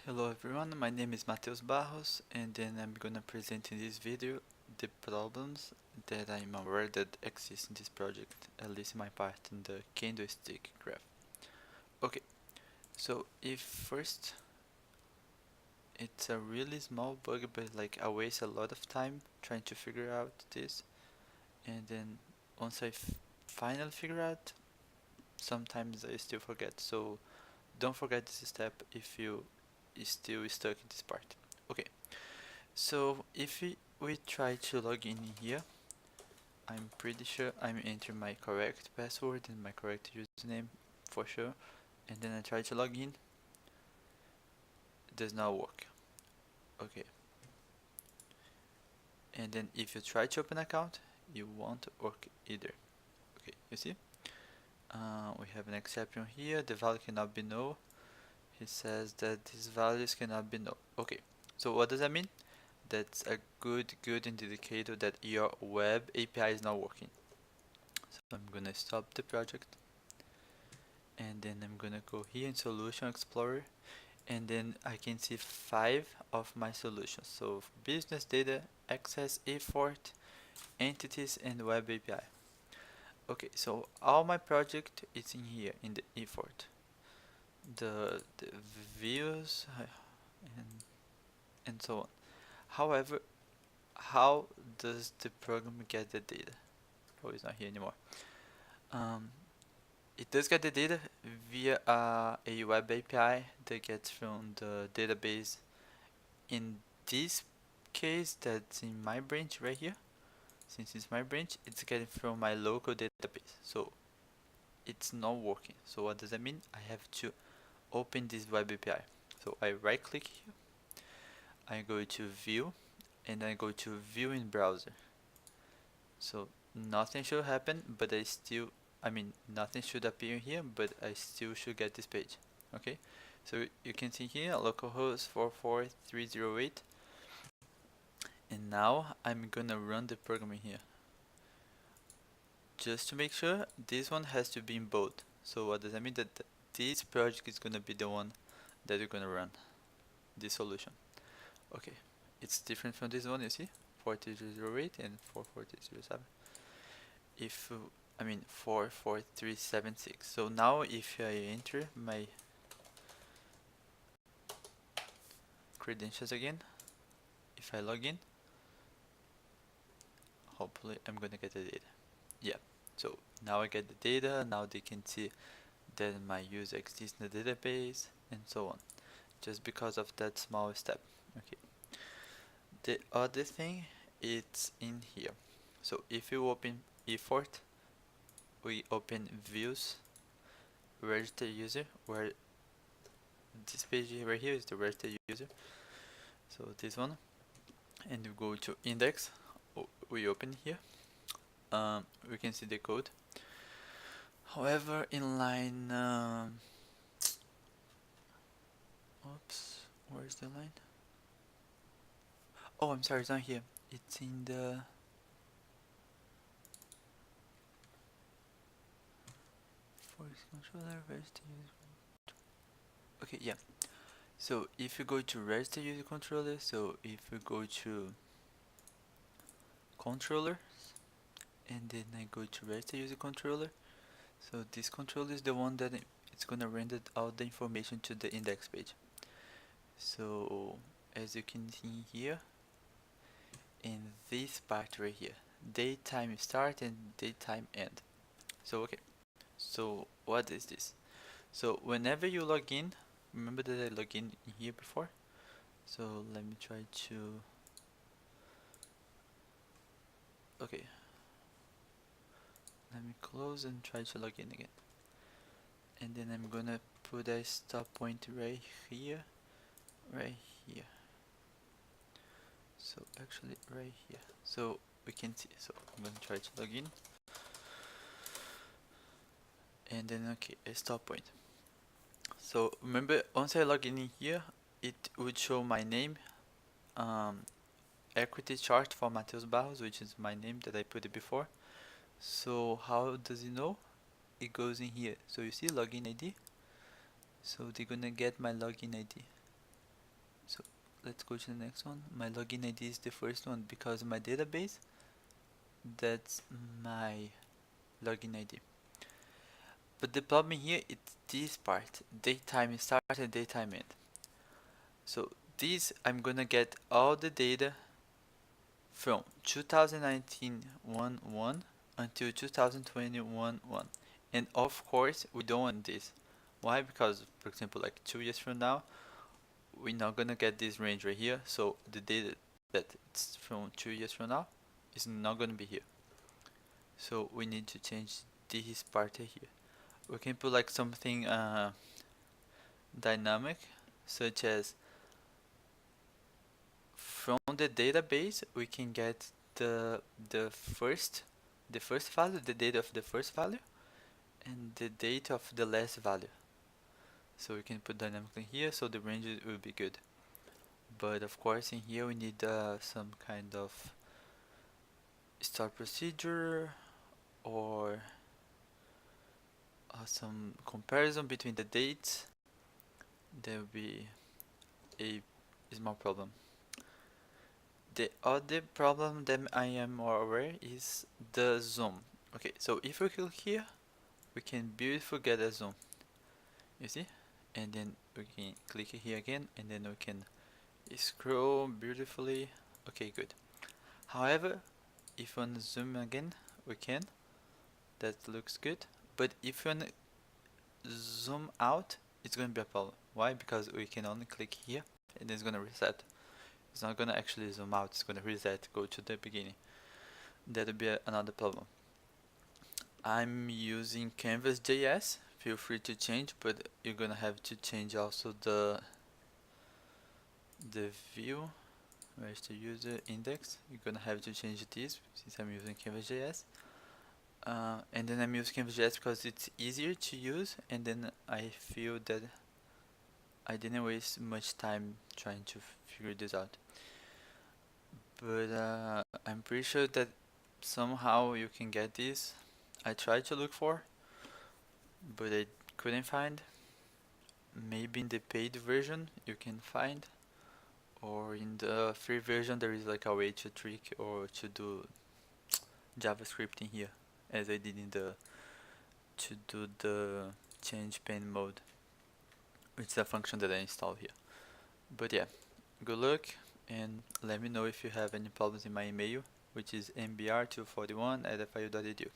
Hello everyone, my name is Matheus Barros, and then I'm gonna present in this video the problems that I'm aware that exist in this project, at least in my part in the candlestick graph. Okay, so if first it's a really small bug, but like I waste a lot of time trying to figure out this, and then once finally figure out, sometimes I still forget. So don't forget this step if you is still stuck in this part. Okay. So if we try to log in here, I'm pretty sure I'm entering my correct password and my correct username for sure. And then I try to log in, it does not work. Okay. And then if you try to open account, it won't work either. Okay, you see? We have an exception here, the value cannot be null. He says that these values cannot be null. Okay, so what does that mean? That's a good indicator that your web API is not working. So I'm gonna stop the project, and then I'm gonna go here in Solution Explorer, and then I can see 5 of my solutions. So business data, access, effort, entities, and web API. Okay, so all my project is in here in the effort. The views and and so on. However, how does the program get the data? Oh, it's not here anymore. Um, It does get the data via a web API that gets from the database. In this case, that's in my branch right here. Since it's my branch, it's getting from my local database. So it's not working. So what does that mean? I have to open this web API. So I right click here, I go to view, and I go to view in browser. So nothing should happen, but nothing should appear here, but I still should get this page. Okay, so you can see here localhost 44308, and now I'm gonna run the program in here. Just to make sure, this one has to be in bold. So what does that mean? That this project is gonna be the one that you're gonna run, this solution. Okay, it's different from this one, you see, 4308 and 44307. If 44376. So now if I enter my credentials again, if I log in, hopefully I'm gonna get the data. Yeah, so now I get the data. Now they can see that my user exists in the database and so on, just because of that small step. Okay, the other thing, it's in here. So if you open effort, we open views, register user, where this page right here is the registered user. So this one, and we go to index. We open here. We can see the code. However, in line, oops, where's the line? Oh, I'm sorry, it's not here. It's in the voice controller. Register user. Okay, yeah. So if you go to register user controller, so if we go to controller, and then I go to register user controller, so this controller is the one that it's gonna render all the information to the index page. So as you can see here, in this part right here, daytime start and daytime end. So okay, so what is this? So whenever you log in, remember that I logged in here before? So let me try to, okay, let me close and try to log in again. And then I'm gonna put a stop point right here, right here. So actually right here. So we can see, so I'm gonna try to log in. And then okay, a stop point. So remember, once I log in here, it would show my name, equity chart for Matheus Barros, which is my name that I put it before. So how does it know? It goes in here. So you see login ID. So they're gonna get my login ID. let's go to the next one. My login ID is the first one because my database, that's my login ID. But the problem here is this part, daytime start and daytime end. So this, I'm gonna get all the data from 2019 1 until 2021 1. And of course, we don't want this. Why? Because, for example, like 2 years from now, we're not gonna get this range right here. So the data that it's from 2 years from now is not gonna be here. So we need to change this part here. We can put like something dynamic, such as from the database we can get the first value, the date of the first value, and the date of the last value. So we can put dynamically here, so the range will be good. But of course, in here we need some kind of start procedure or some comparison between the dates. There will be a small problem. The other problem that I am more aware is the zoom. Okay, so if we click here, we can beautifully get a zoom. You see? And then we can click here again, and then we can scroll beautifully. Okay, good. However, if we want to zoom again, we can. That looks good. But if we want to zoom out, it's going to be a problem. Why? Because we can only click here, and it's going to reset. It's not going to actually zoom out, it's going to reset, go to the beginning. That'll be another problem. I'm using Canvas.js. Feel free to change, but you're going to have to change also the view. Where's the user index? You're going to have to change this since I'm using Canvas.js. And then I'm using Canvas.js because it's easier to use, and then I feel that I didn't waste much time trying to figure this out. But I'm pretty sure that somehow you can get this. I tried to look for, but I couldn't find. Maybe in the paid version you can find, or in the free version there is like a way to trick or to do JavaScript in here, as I did in the to do the change pane mode, which is a function that I installed here. But yeah, good luck, and let me know if you have any problems in my email, which is mbr241@fio.edu.